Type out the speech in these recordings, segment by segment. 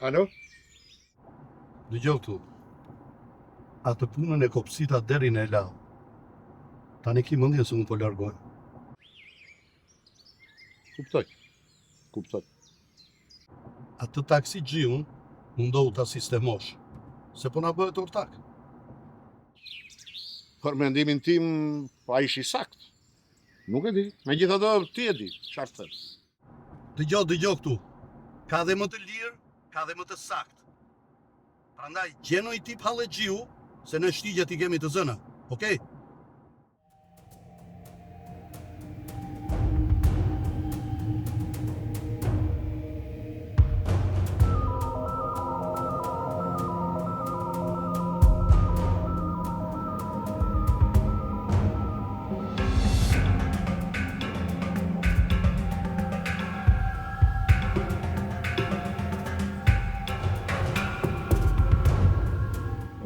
Alo? Dëgjoj këtu. Atë punën e kopsita deri në la. Tani ki mendjen se unë po largoj. Kuptoj. Atë taksi gjiun mundohu ta sistemosh. Se po na bëhet ortak. Për mendimin tim, pa ishi sakt. Nuk e di. Megjithatë ti e di, çfarë them. Dëgjoj këtu. Ka dhe më të lirë, ka dhe më të sakt. Prandaj gjeno i tip hallegjiu se në shtigjet i kemi të zëna. Okej?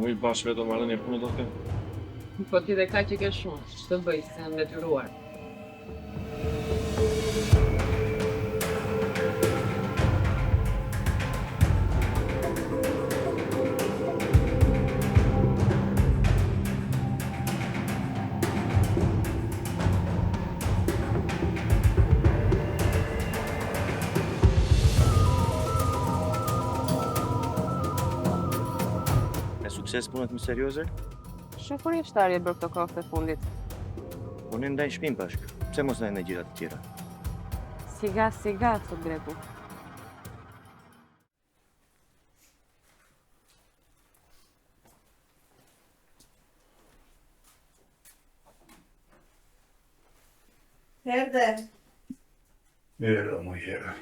Uj bashkë vetëm marrën e punë do të kem. Po ti dhe kaq që ke shumë, ç'të bëj se jam detyruar. Me sukses punët misterioze? Shikurisht Arje bërë këto kohë të fundit. Unë ndaj shpinë bashkë. Pse mos ndaj në gjëra të tjera? Siga, thot Greku. Erdhe. Era, më herë.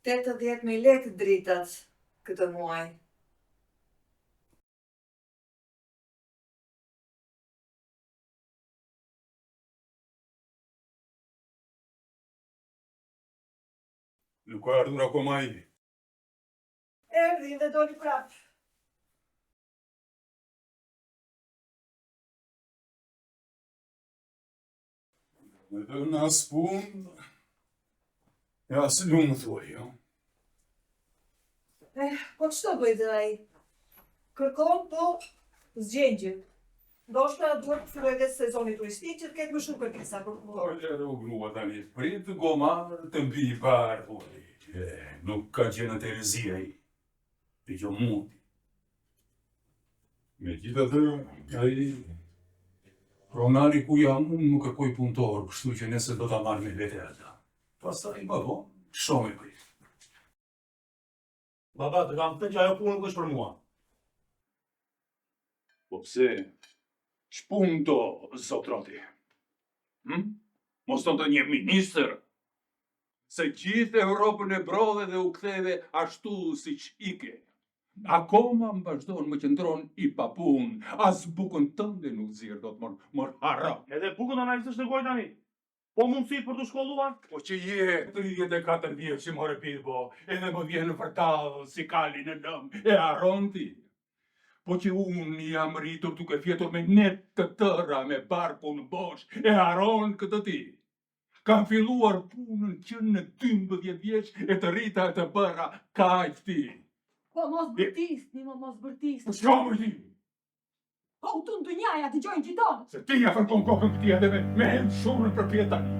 Tetë 10.000 lekë dritat këtë muaj. Nuk ka ardhur akoma ai. Erdhi dhe doli prapë. Me të në as punë, e as lumë thuaj, jo? Po ç'do bëj dhe ai? Kërkon, po zgjengjë. Ndoshta duhet të filloj vetë sezoni turistik që të ketë më shumë kërkesa për Po, punë. lërë u grua tani, prit goma të mbi i parë, thuaj. Nuk ka qenë të herezia ai. Të që mundi. Megjithatë, ai pronari ku jam unë nuk e koj punëtor, kështu që nëse do ta marrë me vete ata. Pastaj më vonë, shumë e prit. Baba, të kam thënë që ajo punë nuk është për mua. Po pse? Ç'punë do, zotroti? Mos tonë të një ministër? Se gjithë Europën e brodhe dhe u ktheve ashtu siç ike. Akoma më vazhdon më qëndron i papun, as bukën tënde nuk zirë do të mor harra. Edhe bukën analizësh në gojë tani. Po mundësit për të shkolluar? Po që je 34 vjeç që more pitbo, edhe më vjen në vërtallë si kali në lëm, e harron ti. Po që unë jam rritur duke fjetur me net të tëra me barku në bosh, e harron këtë ti. Kam filluar punën që në 12 vjeç e të rrita e të bëra kaq ti. Po mos bërtisni, mos bërtisni. S'ka më ti, Po u të njaja, të gjojnë gjithonë. se ti ja fërkon kokën këti edhe me hem shumën për pjetani.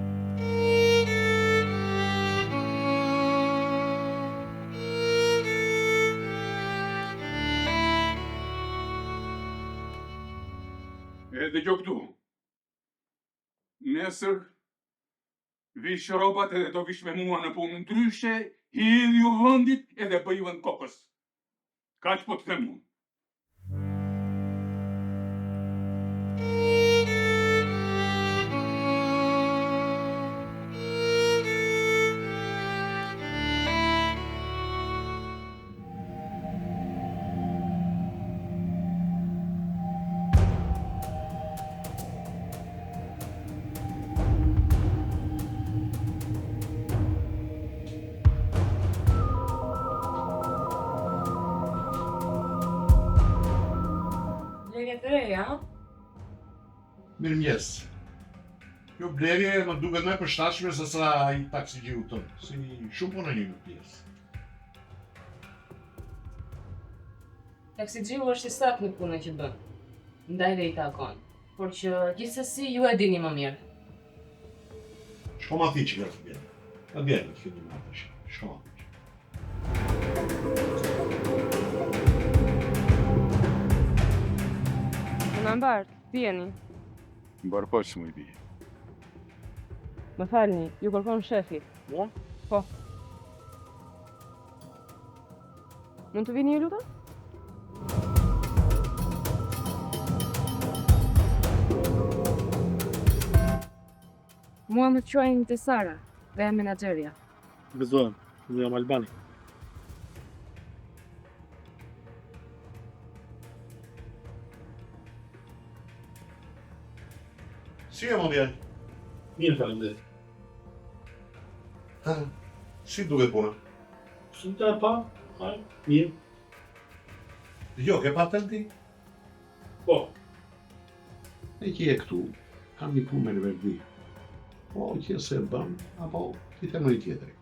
Edhe gjo këtu. Nesër, vish robat edhe do vish me mua në punë ndryshe, hidh ju vëndit edhe bëj vënd kokës. Kaq po të them unë. ja? Mirëmjes. Kjo blerje më duket më e përshtatshme se sa ai taksigjiu tonë. Si shumë punë një pjesë. Taksigjiu është i saktë në punën që bën. Ndaj dhe i takon. Por që gjithsesi ju e dini më mirë. Shko ma thi që kërë të bjerë. Të bjerë në të fillim më të shi. Shko ma thi. Në mbarë, pjeni. Mbarë po që më i bije. Më falni, ju kërkon shefi. Mua? Po. Mund të vini ju luta? Mua më quajnë të Sara, dhe e menaxherja. Gëzohem, unë jam Albani. Si e më bjerë? Mirë faleminderit. Si duket puna? Shumë të e pa, mirë. Jo, ke patent ti? Po, E që je këtu, kam një punë me në verdi. Po, që se e bëm, apo ti të mëj tjetëri.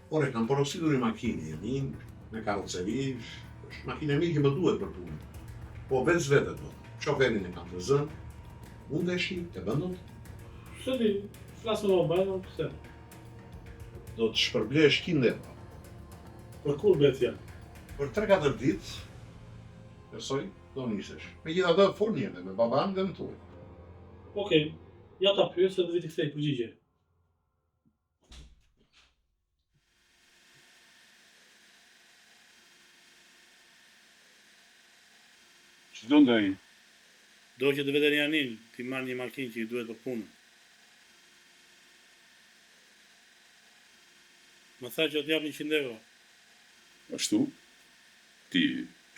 Ore, kam porositur një makinë, e një, me karroceri, është makinë e mirë që më duhet për punë. Po, veç vetë do, shoferin e kam të zënë, mundeshi, të bëndot, se di, flasë në obajnë, pëse. do të shpërblesh kinde. Për kur betja? Për 3-4 ditë, besoj, do nisesh. Me gjitha dhe fornjene, me baban dhe në tuaj. Okej, ja ta pyes se do vi të kthej përgjigje. Që do ndaj? Do që të vetën janin, ti marrë një makinë që i duhet për punën. Më tha që të jap 100 euro. Ashtu? Ti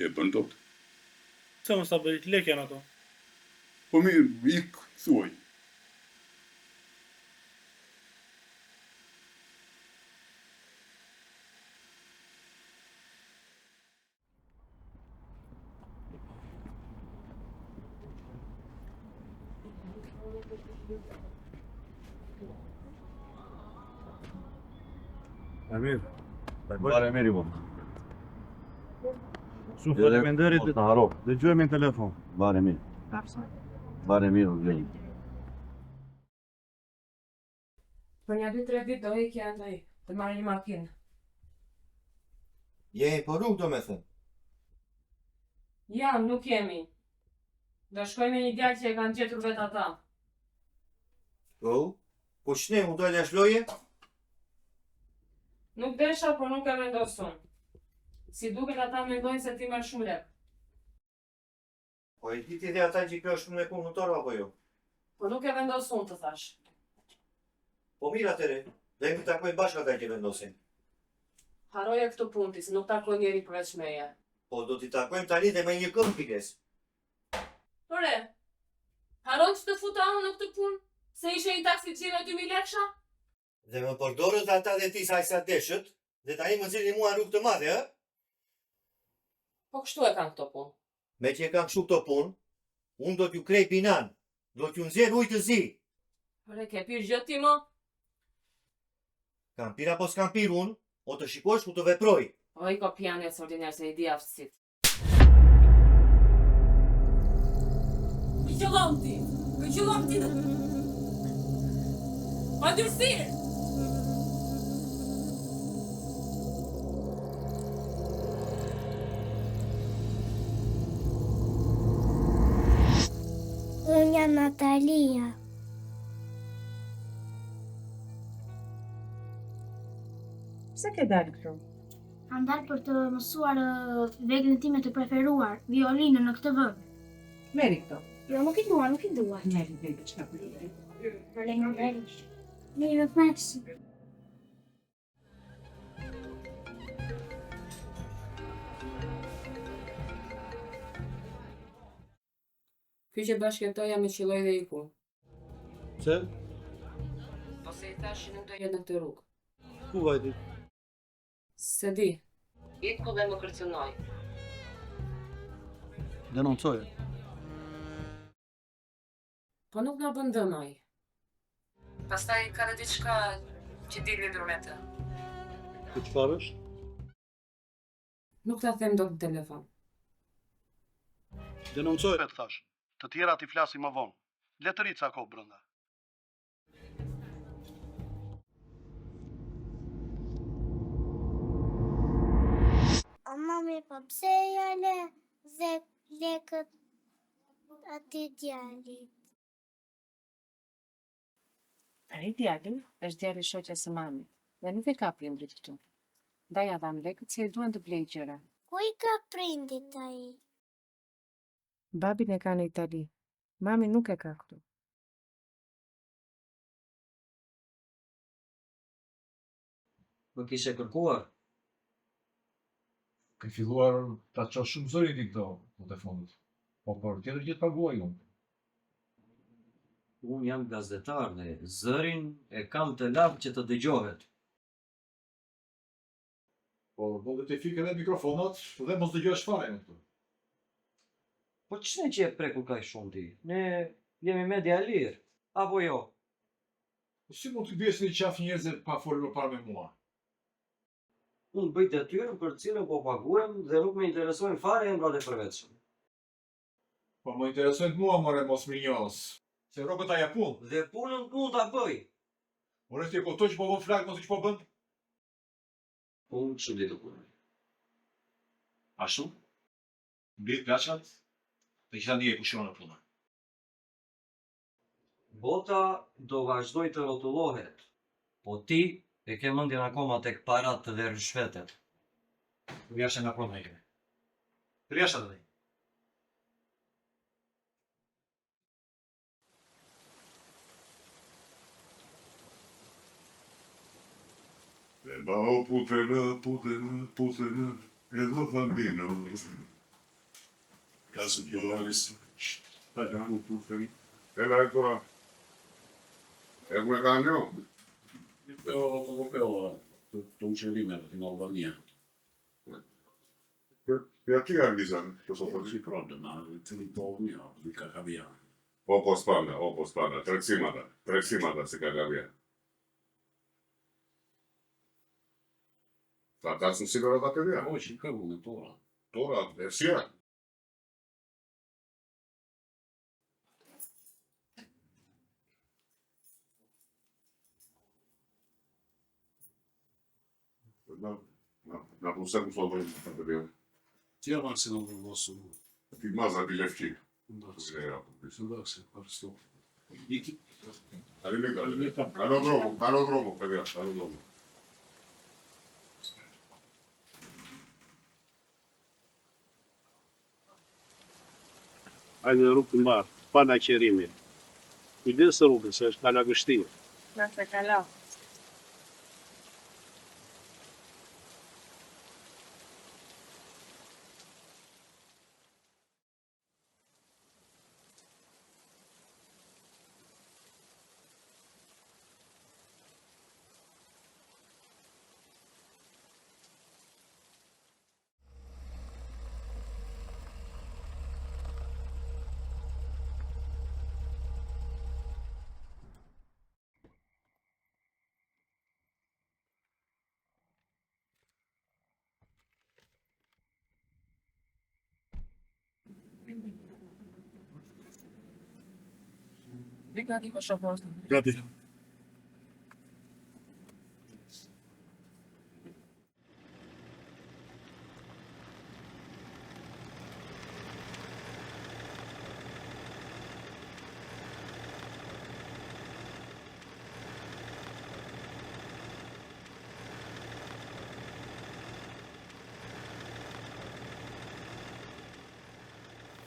e bën dot? Se mos ta bëj lek janë ato. Po mirë, ik, thuaj. Amir. Bare mirë mo. Shumë faleminderit. Të haro. Dëgjojmë në telefon. Bare mirë. Bare mirë, vlejnë. Për një 2-3 ditë do ikja ndaj, të marrë një makinë. Je, po nuk do me thënë. Jam, nuk jemi. Do shkoj me një djalë që e kanë gjetur vetë ata. Po? Po shne, u dojnë e shloje? Nuk desha, por nuk e vendosun. Si duket ata mendojnë se ti merr shumë lek. Po e ti dhe ata që kjo është me punë motor apo jo? Po nuk e vendosun të thash. Po mirë atëre, dhe mi takoj bashkë ata që vendosin. Haroja këtë punë ti, se nuk takoj njeri përveç meje. Po do t'i takojmë tani dhe me një këmë pikes. Ore, haron që të futa unë në këtë punë? Se ishe një taksiqi me 2000 leksha? Dhe më përdorët ata dhe ti sa i sa deshët, dhe tani më zili mua rrugë të madhe, e? Po kështu e kanë këto punë. Me që e kam kështu këto punë, unë do t'ju krej pinan, do t'ju nxjerr ujë të zi. Ore, ke pirë gjë ti mo? Kam pir apo s'kam pir unë, o të shikosh ku të veproj. O i ko pjanë e sordinar se i di aftësit. Këqëllon ti! Këqëllon ti dhe... Pa dyrësirë! Unë jam Natalia. Pse ke dalë këtu? Kam dalë për të mësuar veglin time të preferuar, violinën në këtë vend. Meri këto. Jo, nuk i dua, nuk i dua. Meri, veglë, qka përri? Faleminderit. Mirë, merci. Ky që bashkëtoja me qilloj dhe iku. Pse? Ose i thash që nuk do jetë në këtë rrugë. Ku vajti? Se di. Iku dhe më kërcënoj. Denoncoje. Po nuk na bën dëmoj. Pastaj ka dhe diçka që di lidhur me të. Ku çfarë është? Nuk ta them dot në telefon. Denoncoje, të thash. Të tjera ti flasim më vonë. Le të rrit sa kohë brenda. O mami, po pse jale dhe lekët ati djalit? Ai djalin është djali shoqes së mamit. Dhe nuk e ka prindrit këtu. Ndaj ja dham lekët se i duan të blej gjëra. Ku i ka prindit ai? Babin e ka në Itali. Mami nuk e ka këtu. Më kishe kërkuar? Ke filluar ta çosh shumë zërin ti këto të fundit. Po për tjetër gjë të paguaj unë. Unë jam gazetar dhe zërin e kam të lartë që të dëgjohet. Po do të fikë edhe mikrofonat dhe mos dëgjosh fare në këtu. Po ç'ne që e preku kaq shumë ti? Ne jemi media lirë, apo jo? Po si mund të biesh një qaf njerëzit pa folur para me mua? Unë bëj detyrën për cilën po paguhem dhe nuk më interesojnë fare embrat e përvetshëm. Po më interesojnë mua more mos mirnjos. Se rrogët a japun. Dhe punën mund ta bëj. Ore ti ko to që po bën flak mos që po bën. Unë shumë ditë punën. Ashtu? Mbit plaçat? Të gjitha një e pushon në punë. Bota do vazhdoj të rrotullohet, po ti e ke mendjen akoma tek parat dhe rishvetet. Riasha nga pronë e. Riasha dhe. E bao putere, e do bambino. Caso di Loris, pagando putere. E la ancora. E come cambio? Non c'è rimero in Albania. Ja ti avvisam, što so to Si problema, ti povnio, di kakavija. Opo spada, treksimata se kagavija. Sad sam sigurno da te vija. Очень kako ne to. Tora, versija. Na plus seku slobodno da te vija. Tjera se na vosu. Ti maza ti lefči. Da se, Ja, da se, parsto. ali neka, aerodromu, te vija, aerodromu. Hajde në rrugë të mbarë, pa na qërimi. Kujdes së rrugës, se është kala gështirë. Nëse kala. Gati për shofosh. Gati.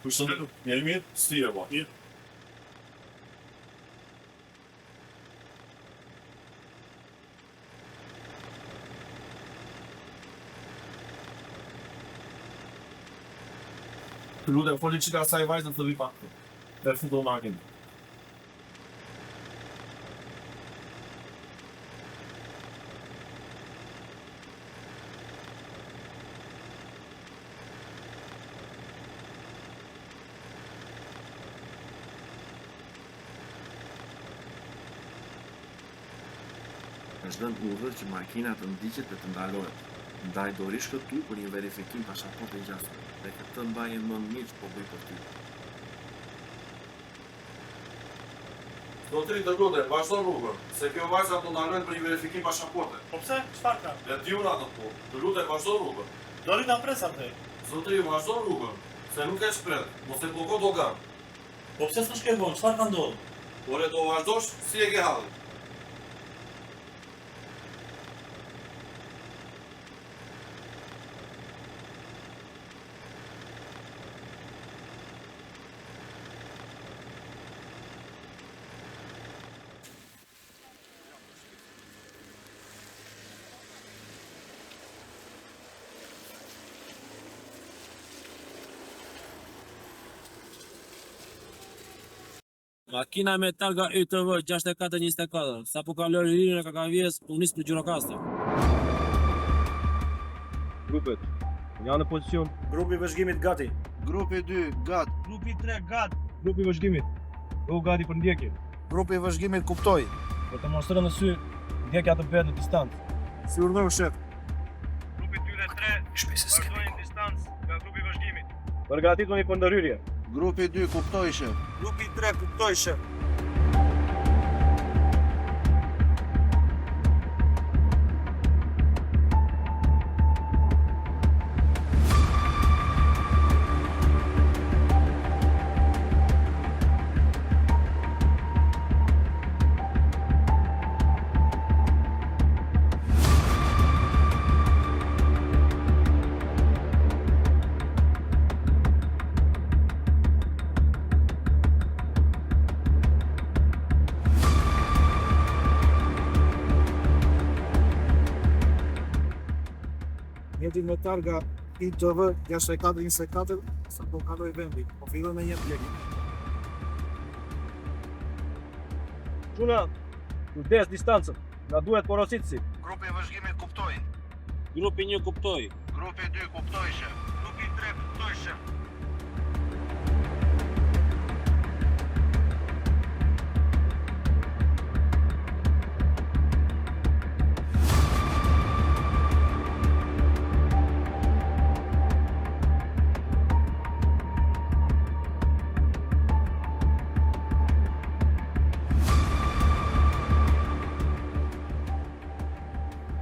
Përshëndetu, jeni mirë? Si e bo, mirë? Të lutem, foli qita asaj vajzën të vi pak. Dhe fundo makin. është dhënë urdhër që makina të ndiqet dhe të ndalohet. Ndaj dorish këtu për një verifikim pasaporte gjatë dhe këtë mbaje mend mirë që po bëj për ty. Zotëri të lutem, vazhdo rrugën, se kjo vajza do ndalojnë për një verifikim pasaporte. Po pse? Çfarë ka? Le të jura ato po. Të lutem, vazhdo rrugën. Dori ta pres atë. Zotëri, vazhdo rrugën, se nuk e shpret, mos e bloko dogan. Po pse s'është shkëmbon? Çfarë ka ndodhur? Ore do vazhdosh si e ke hallin. Makina me targa YTV 6424, sa po kaloi linjën e Kakavjes, u nis për Gjirokastër. Grupet, janë në pozicion. Grupi i vëzhgimit gati. Grupi 2, gat. Grupi 3 gat. Grupi i vëzhgimit, u gati për ndjekje. Grupi i vëzhgimit kuptoi. Po të mostrë në sy, ndjekja të bëhet në distancë. Si urdhëroi shef. Grupi 2 dhe 3, vazhdojnë distancë nga grupi i vëzhgimit. Përgatituni për ndërhyrje. Grupi 2 kuptoi shef. Grupi 3 kuptoi shef. Mjeti me targa ITV 6424 sa po kaloi vendi, po fillon me një ndjekje. Gjuna, kujdes distancën, nga duhet porositësi. Grupi i vëzhgimit kuptoi. Grupi 1 kuptoi. Grupi 2 kuptoi shef. Grupi 3 kuptoi shef.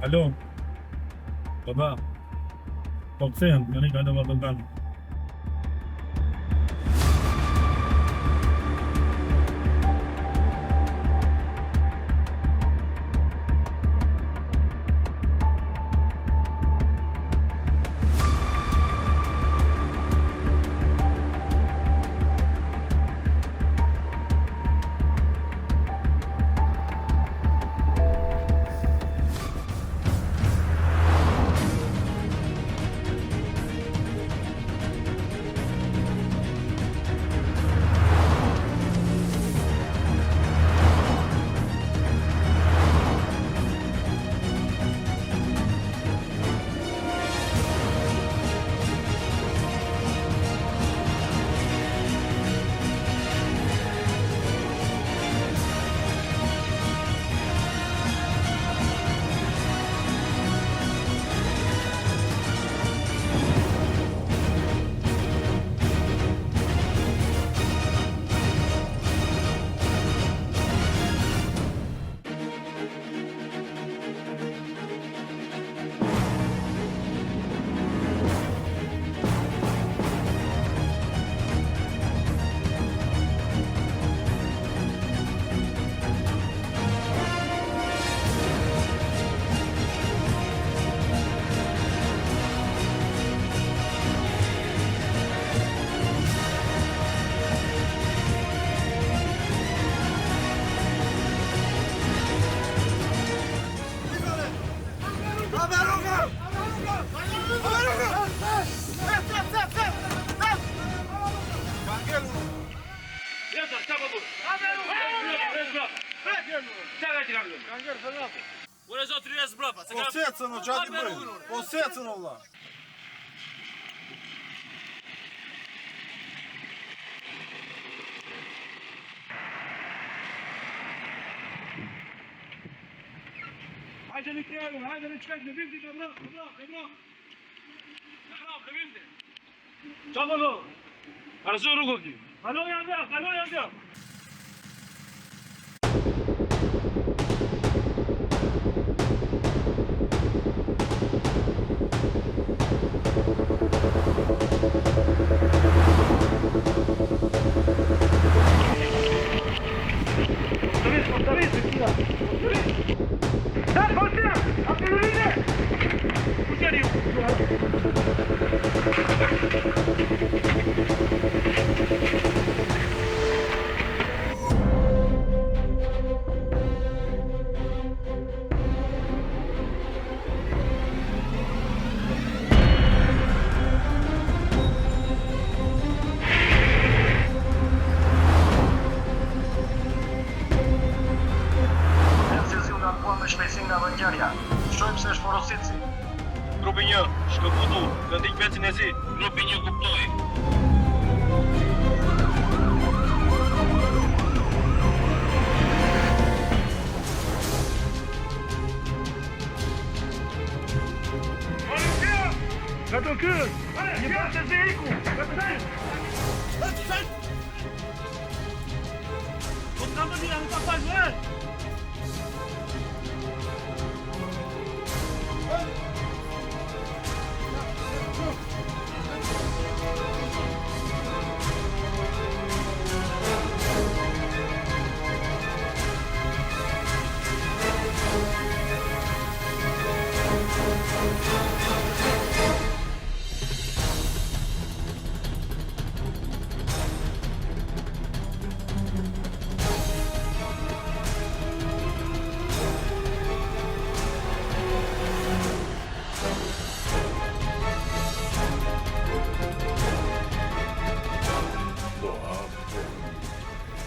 Alo, baba, po kthehem, tani ka ndonjë problem. Ure zotri rrez brapa, se ka... Po secën o gjati bëjnë, po secën o vlla. Hajde në krejë, hajde në qkajt, në vimti, ka bra. Në vimti. Qa më lo? Arëzë rrugë këti. Halo janë. Grupi 1, shkëputu, vendik pecin e si. Grupi 1 kuptoj. Ka të kërë! Një bërë të ziku! Ka të kërë! O të kamë një, në ka fajnë,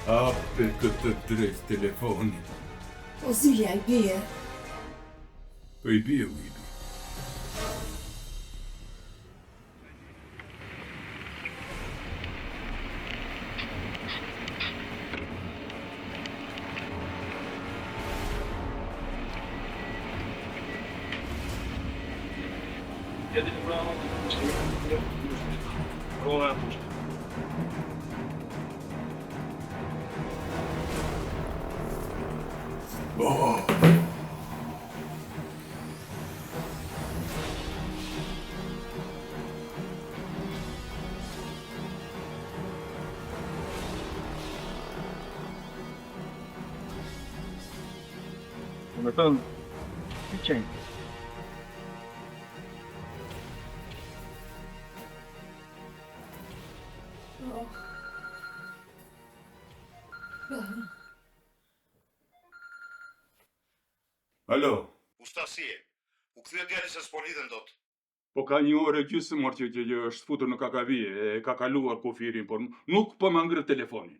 Ape këtë drejt telefoni. O zilja i bie. Po i bie, Willy. Më thënë, i qenë. Alo, Ustasie, u kthye djali se s'po lidhen dot. po ka një orë gjysmë që është futur në kakavije, e ka kaluar kufirin, por nuk po më ngrit telefonin.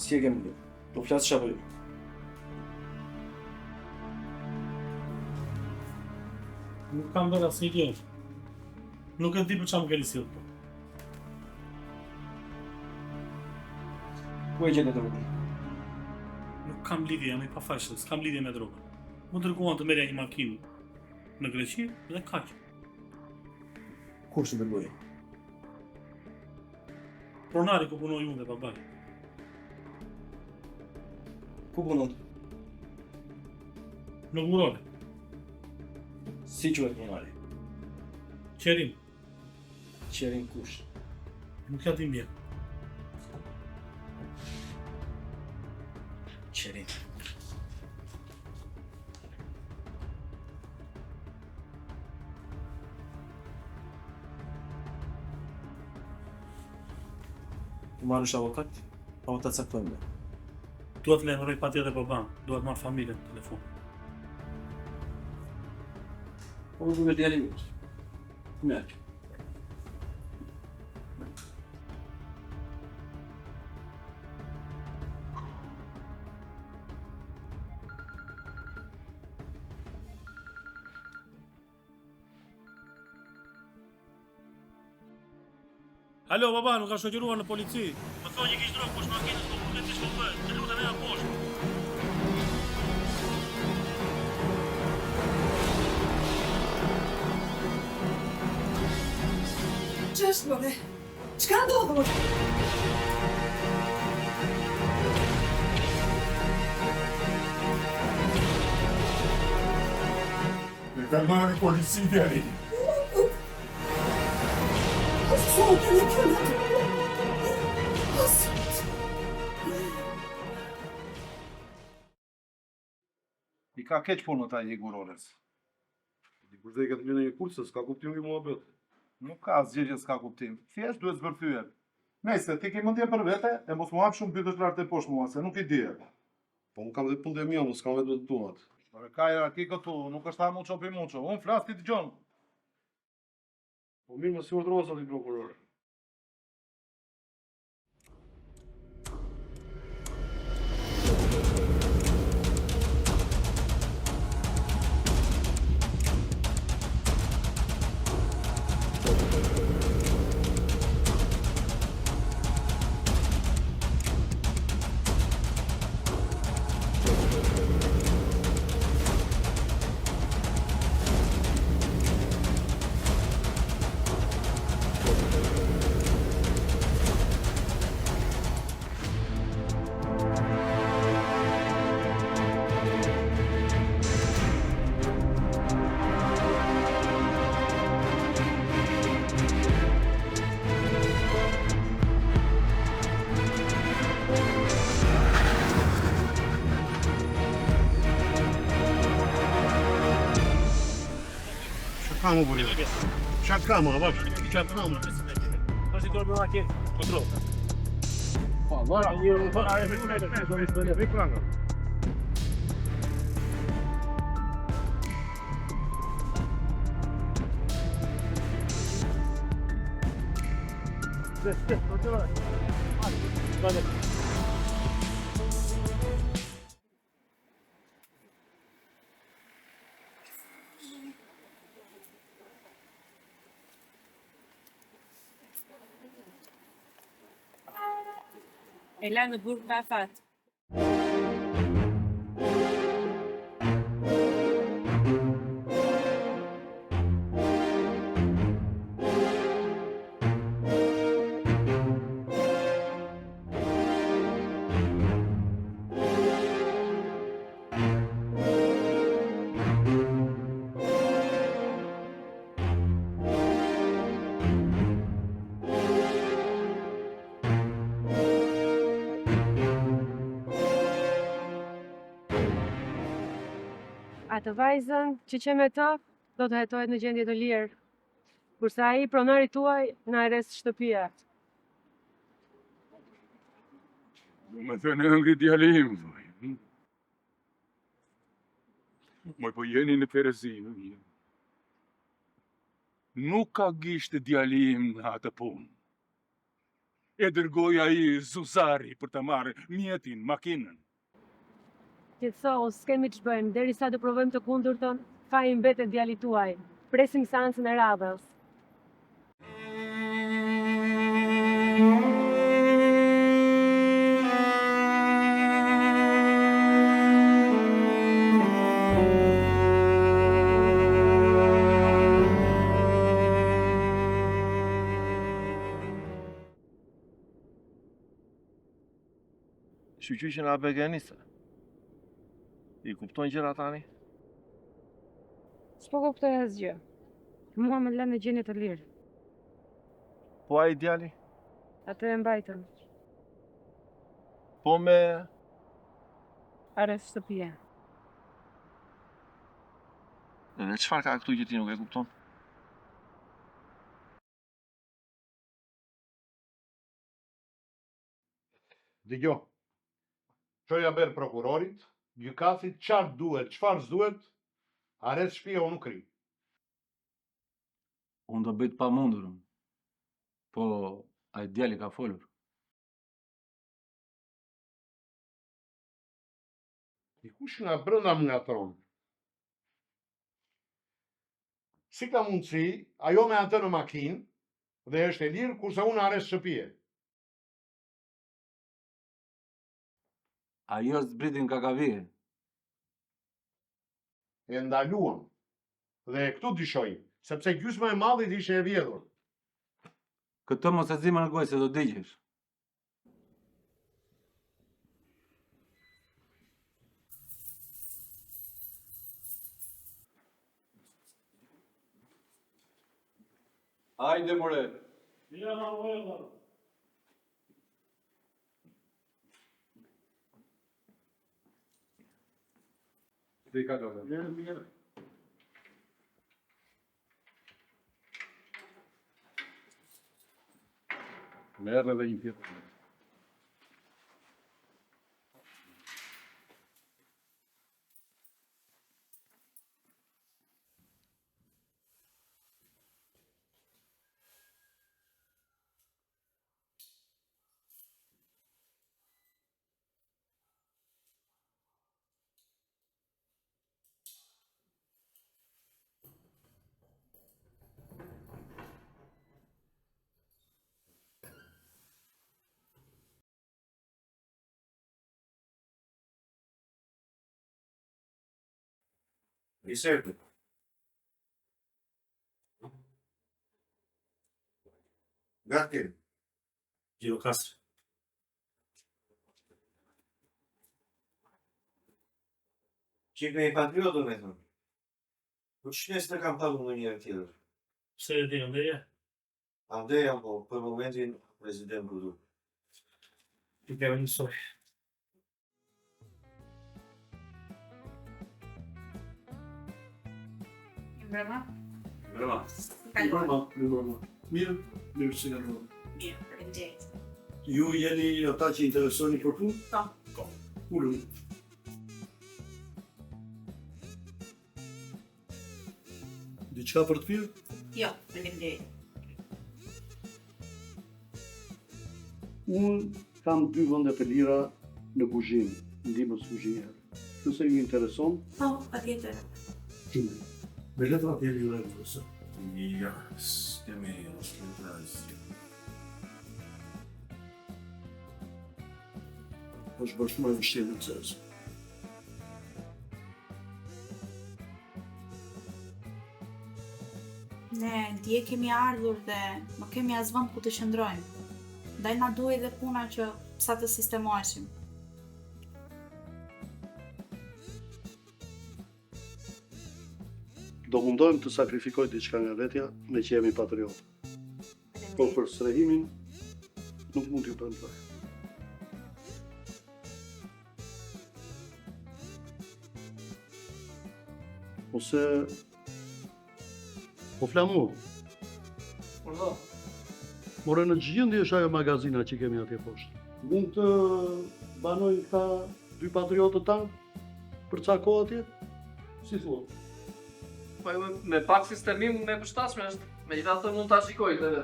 si e kemi bërë? Po flasë çfarë bëj? Nuk kam bërë asnjë gjë. Nuk e di për çfarë më ke sjellë po. Ku e gjetë drogën? Nuk kam lidhje, jam i pafajshëm, s'kam lidhje me drogën. Më dërguan të merrja një makinë në Greqi dhe kaq. Kush të dërgoi? Pronari ku punoj unë dhe babai. Ku punon? Në Burore. Si quhet pronari? Qerim. Qerin kush? Nuk ja di mirë. Qerin. Të marrësh avokat? Apo ta caktojmë? Duhet lajmëroj patjetër baban, duhet marr familjen në telefon. Po duhet djali mirë. Mirë. Alo, baba, nuk ka shoqëruar në polici. Më thonë një kish drogë poshtë makinës, po nuk e di ç'po bëj. Të lutem ja poshtë. Ç'është more? Ç'ka ndodhur? Me calmare i polizi djali. I ka keq punët ai Igurores. Dikur dhe i ka të një kurse, s'ka kuptim kjo muhabet. Nuk ka asgjë që s'ka kuptim. Thjesht duhet zbërthyer. Nëse ti ke mendje për vete, e mos mu hap shumë pyetësh lart e poshtë mua, se nuk i di. Po unë kam dhe punë e mia, mos kam vetë të tuat. Por ka hierarki këtu, nuk është ha mucho pi mucho. Unë flas ti dëgjon. Po mirë, më si urdhërova zoti prokuror. Şaka mı bu ya? Şaka mı? Bak, şaka mı? Tashi dorë me makinë. Kontroll. E la në burg pa fat. Atë vajzën që që me të, do të hetohet në gjendje të lirë, kurse ai pronari tuaj në arrest shtëpia. Do me thënë ëngri djali im, vaj. Moj po jeni në Terezi. Nuk ka gishtë djali im në atë punë. E dërgoj ai Zuzari për të marrë mjetin, makinën. Gjithsoj, s'kemi që bëjmë, derisa të provojmë të kundërtën, fajin mbetet djalit tuaj. Presim seancën e radhës. Shqyqy që nga begenisa. I kuptojnë gjëra tani? S'po kuptoj asgjë. Mua më lënë në gjendje të lirë. Po ai djali? Atë e mbajtën. Po me... Arrest shtëpia. Dhe çfarë ka këtu që ti nuk e kupton? Dëgjo. Çoja bërë prokurorit, gjykatit, qartë duhet, çfarë s'duhet, arrest shtëpia unë nuk kri. Unë do bëjt pa mundurëm, po ai djali ka folur. Dikush nga brenda më ngatron. Si ka mundësi, ajo me atë në makinë, dhe është e lirë kurse unë ares shtëpie. Ajo zbritin nga kavije. E ndaluam. Dhe këtu dyshoj, sepse gjysma e mallit ishte e vjedhur. Këtë mos e zi më në gojë se do digjesh. Hajde more. Ja, ma Dhe i kalove. Merë edhe një tjetër. Riserve. Gati. Gjirokastër. Qikë i patriotë me thëmë. Po që nesë të kam pagu në njërë tjetër? Pse e di, Andreja? Andreja, po, për momentin, prezident Brudu. I kemi njësoj. Mbrëma? Brema. Mirë, mirë që nga nërë. Mirë, faleminderit. Ju jeni ata që interesoni për punë? Po. Ullëm. Diçka për të pirë? Jo, faleminderit. Unë kam 2 vende të lira në kuzhinë, ndihmës kuzhinjere. Nëse ju intereson, Po, patjetër. me letra të jeni në rëndësë. Ja, s'kemi asnjë razë. është bërë shumë e vështirë në cesë. Ne dje kemi ardhur dhe nuk kemi as vend ku të qëndrojmë. Ndaj na duhej dhe puna që sa të sistemoheshim. Do mundohem të sakrifikoj diçka nga vetja me që jemi patriotë. Por për strehimin nuk mund t'ju premtoj. Ose po flamu. Urdo. More në gjendje është ajo magazina që kemi atje poshtë. Mund të banojnë këta 2 patriotët tanë për ca kohë atje? Si thua? Po me pak sistemim me përshtatshme është, megjithatë mund ta shikoj edhe.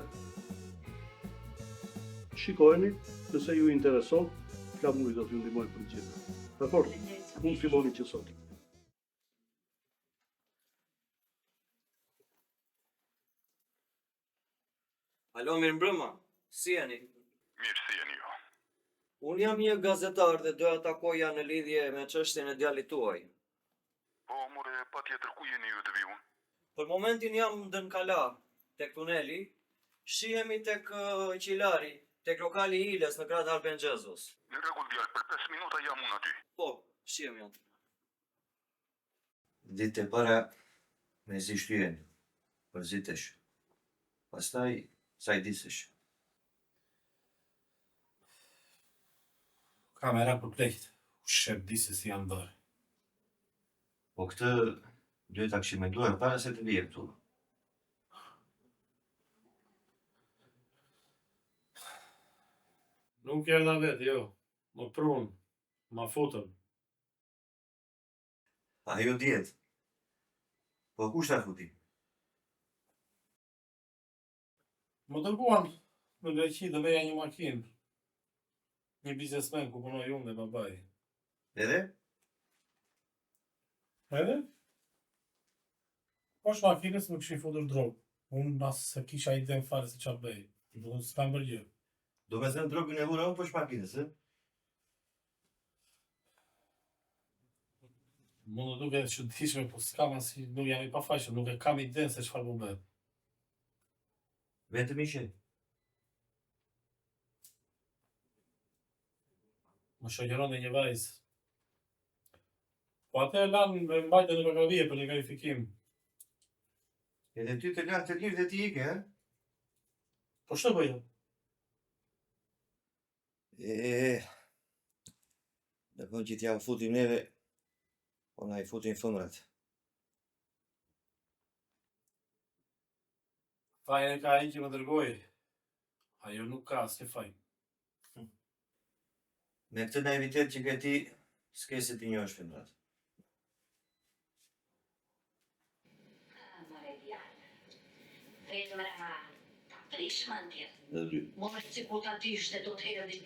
Shikojeni, nëse ju intereson, flamuri do t'ju ndihmoj për gjithë. Dakor? Mund filloni që sot. Alo, mirë mbrëma, si jeni? Mirë, si jeni ju? Unë jam një gazetar dhe doja takoja në lidhje me çështjen e djalit tuaj. Po, more, pa tjetër, ku jeni ju të vi unë? Për momentin jam ndën Kala, tek tuneli, shihemi tek Qilari, tek lokali i Iles në krahët Alben Xhezos. Në rregull djalë, për 5 minuta jam unë aty. Po, shihemi aty. Ditë e para me zi shtyjen, për zitesh. Pastaj, sa i disesh. Kamera për plejt, u shep di se si janë bërë. Po këtë duhet ta kishim menduar para se të vije këtu. Nuk erdha vetë, jo. Më prunë, ma futën. Ajo dihet. Po kush ta futi? Më dërguan në Greqi dhe veja një makinë. Një biznesmen ku punoj unë dhe babai. Edhe? Edhe? Poshtë makinës më kishin futur drogë. Unë asë se kisha ide në fare se qa bëj. Do të s'kam bërgjë. Do me thënë drogën e vuron poshtë makinës, e? Mund të duke e çuditshme, po s'kam asnjë, nuk jam i pafajshëm, nuk e kam idenë se çfarë po bëhet. Vetëm ishe. Më shoqëron dhe një vajzë. Po atë e lanë me mbajtje në llogarie për një verifikim. Edhe ty të lanë të lirë dhe ti ike, e? Po ç'të bëj? Në vend që t'ja u futim neve, po na i futin fëmrat. Fajin e ka ai që më dërgoi. Ajo nuk ka asnjë fajin. Me këtë naivitet që ke ti, s'ke se ti njohësh fëmrat. Femra prishmëndje. Mos sikur ta dish se do të hedhë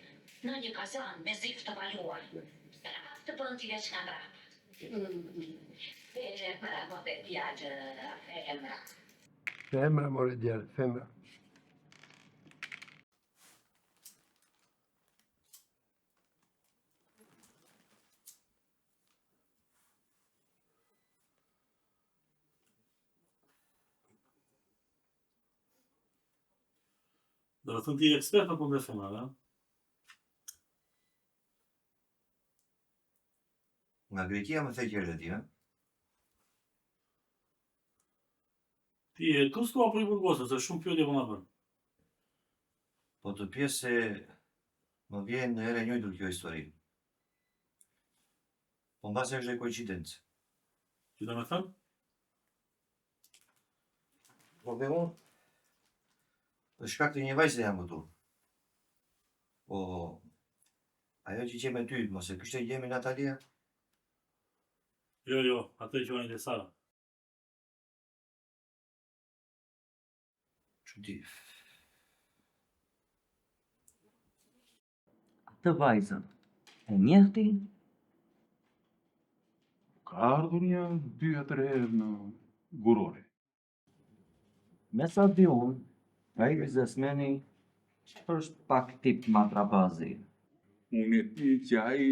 në një kazan me zif të baluar. Prap të bën ti veç nga brapa. Femra më të pjaqë, femra. Femra, more djallë, femra. Do të thënë ti je ekspert në punën e femrave, a? Nga Greqia më the qërë ti, ha? Ti e tu s'tua po i burgosës, se shumë pyetje po na bën. Po të pjesë se më vjen në ere njëjtur kjo histori. Po mbase është e koincidencë. Që do me thënë? Po dhe unë, për shkak të një vajze jam këtu. Po, ajo që që me ty, mos e kështë e gjemi Natalia? Jo, atë që vajnë e Sara. Çudi. Atë vajzën, e njehti? Ka ardhur një 2-3 herë në Gurore. Me sa di unë, ai biznesmeni është pak tip matrapazi. Unë e ti që ai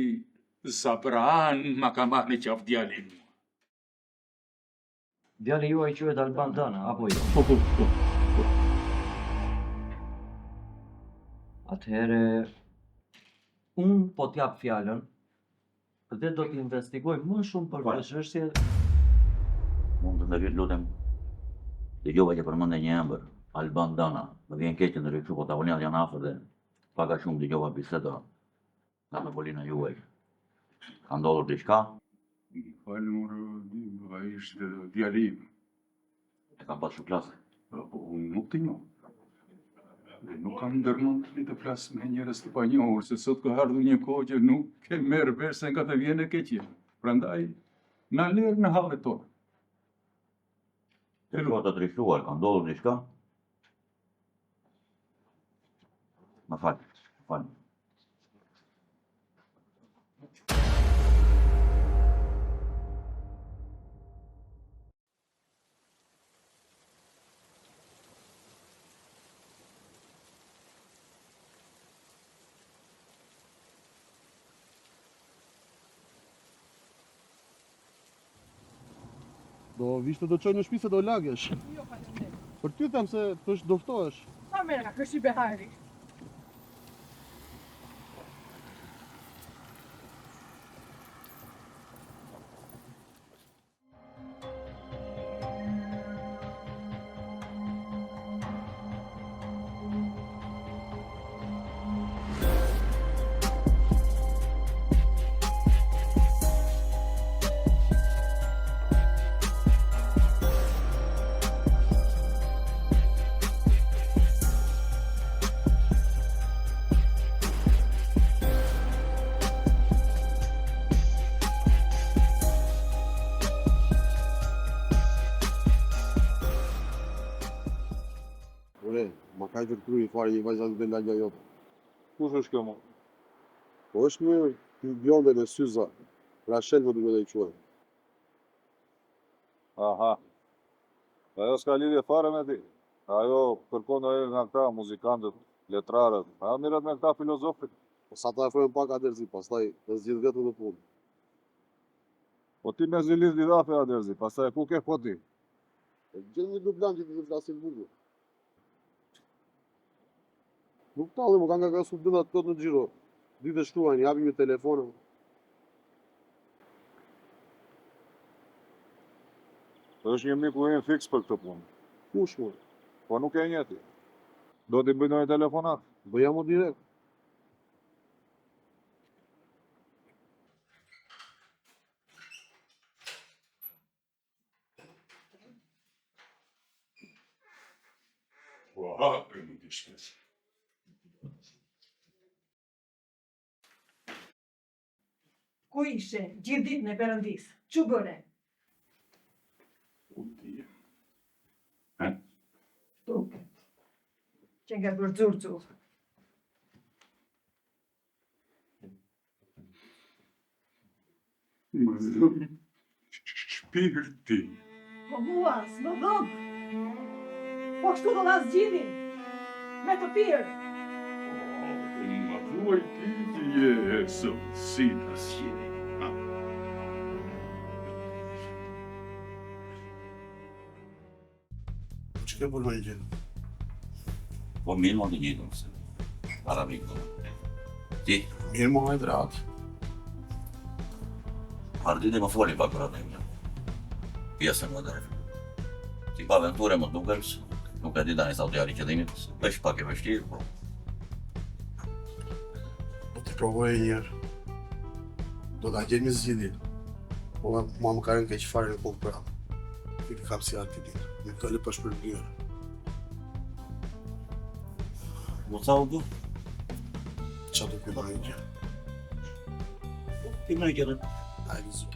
Sabran ma ka marrë në qaf djalin. Djali juaj quhet Alban Dana, apo jo? Po. Atëhere, unë po t'jap fjallën dhe do t'investigoj më shumë për përshështje. Mund të ndërhyt lutem. Dëgjova që përmende një emër, Alban Dana. Më vjen keq që ndërhyt kështu, po tavolinat janë afër dhe paka shumë dëgjova biseda nga tavolina juaj. Ka ndodhur diçka? Falë morë, ai ishte djalim. E kam pasur klasë. Unë nuk të njoh. Dhe nuk kam ndërmend të flas me njerëz të panjohur, se sot ka ardhur një kohë që nuk e merr vesh se nga të vjen e keqja. Prandaj, na lërë në hallet tonë. Të shkua të trishtuar, ka ndodhur diçka? Më falë. Do vishte do çoj në shtëpi se do lagesh. Jo, faleminderit. Për ty them se të doftohesh. Pa mera, kështu i behari. Ma ka vërtru i fare një vajzat dhe nga një jote. Kush është kjo mo? Po është një ky bjonde me syza. Rachel më duke dhe i quaj. Aha. Ajo s'ka lidhje fare me ti. Ajo kërkon ajo nga këta muzikantët, letrarët, ajo mirat me këta filozofit. Po sa ta afrojmë pak Aderzi, pastaj të zgjidh vetëm në punë. Po ti me zilis lidafe Aderzi, pastaj ku ke po ti? Gjenë një duplan që të flasin bukur. Nuk talë, më kanë nga kasu bëllat tot në gjiro. Dite shkruajnë, japim një telefonë. Është një miku im fix për këtë punë. Kush më? Po nuk e njeti. Do t'i bëj ndonjë telefonat? Bëja më direkt. Ku ishe gjithë ditën e Perëndis? Çu bëre? Duket. Që nga bërë xurxu. Më dhëm shpirti. Po muas, më dhëm. Po kështu do na zgjidhin. Me të pirë. Më thuaj ti që je si në sjeni. Që ke përme një gjithë? Po mirë më të gjithëm se. Para mikë. Ti? Mirë më e dratë. Arditi më foli pak për atë një. Pjesën më dretë. Si pa aventure më dukers, nuk e di tani sa të jari qëllimit, veç pak e vështirë, po. Po t'i provoj e njerë. Do t'a gjenë një zgjidhje. Po ma më karen ke që fare në kohë për atë. Fikë kam si atë ditë. Në këllë për shpërbjërë. Mo ca u du? Qa do këmë në gjë? Ti më në gjërën. A e vizu.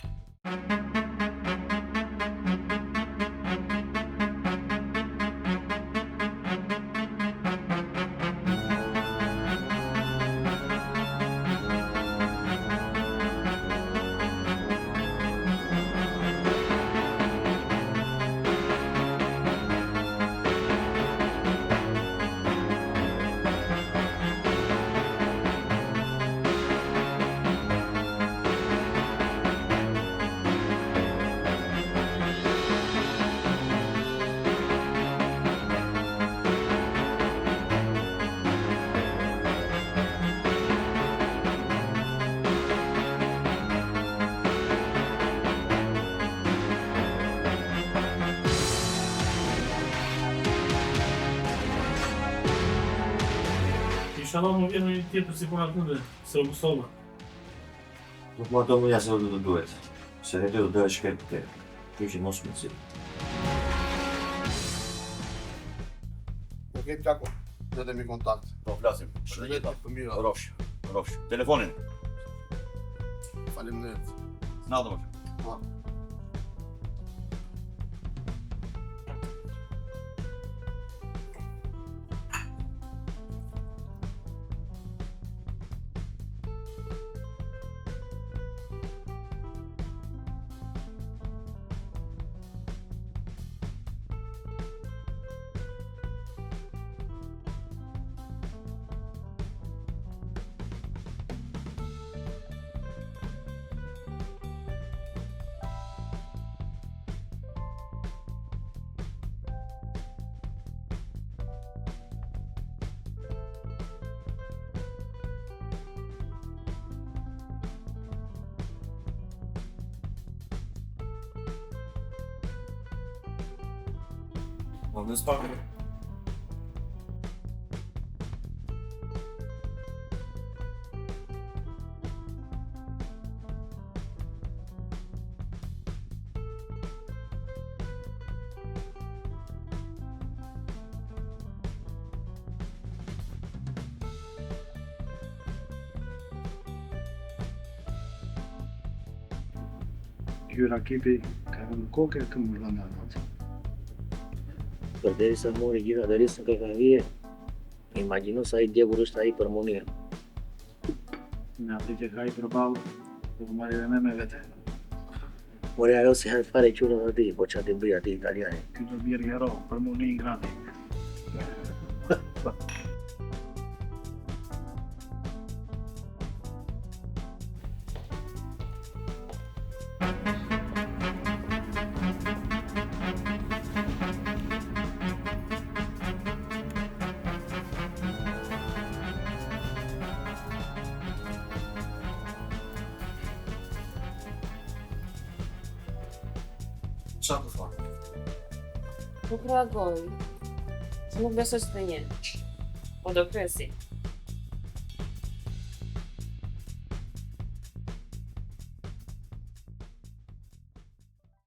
Inshallah më vjen një tjetër si puna tunde, se u gustova. Nuk më do më jasë do të duhet. Se ne do të shkret të ty që mos më si. Okej, plako. Do të mi kontakt. Po flasim. Shëndet, të mira. Rosh. Telefonin. Faleminderit. Natë më. On this part. Ky rakipi ka në kokë të më rënda natë. Përderi sa mori gjitha dëris në kakavije, imagino sa I djegur është ai për munirë. Në ati që ka I përbalë, do të marri dhe me vete. Mori ajo si herë fare qurën dhe ti, po që ati bëja ti italiani. Ky do bjerë hero për munin grati. Qa të farë? Nuk reagoj. Se nuk besoj së të një. Po do kresi.